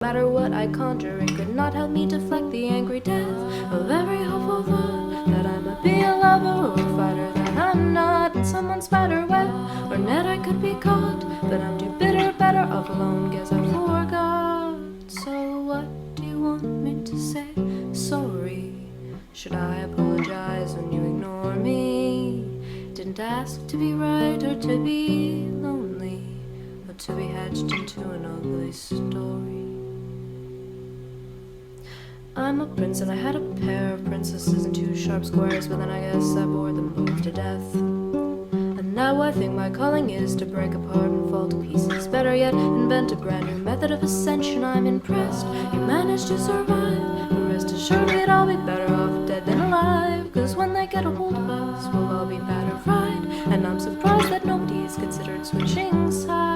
No matter what I conjure, it could not help me deflect the angry death of every hopeful thought that I might be a lover or a fighter, that I'm not in someone's spider web or net I could be caught, but I'm too bitter, better off alone, guess I forgot. So what do you want me to say? Sorry. Should I apologize when you ignore me? Didn't ask to be right or to be lonely, or to be hatched into an ugly story. I'm a prince and I had a pair of princesses and two sharp squares, but then I guess I bored them both to death. And now I think my calling is to break apart and fall to pieces. Better yet, invent a brand new method of ascension. I'm impressed you managed to survive, but rest assured we'd all be better off dead than alive. Cause when they get a hold of us, we'll all be battered fried, and I'm surprised that nobody's considered switching sides.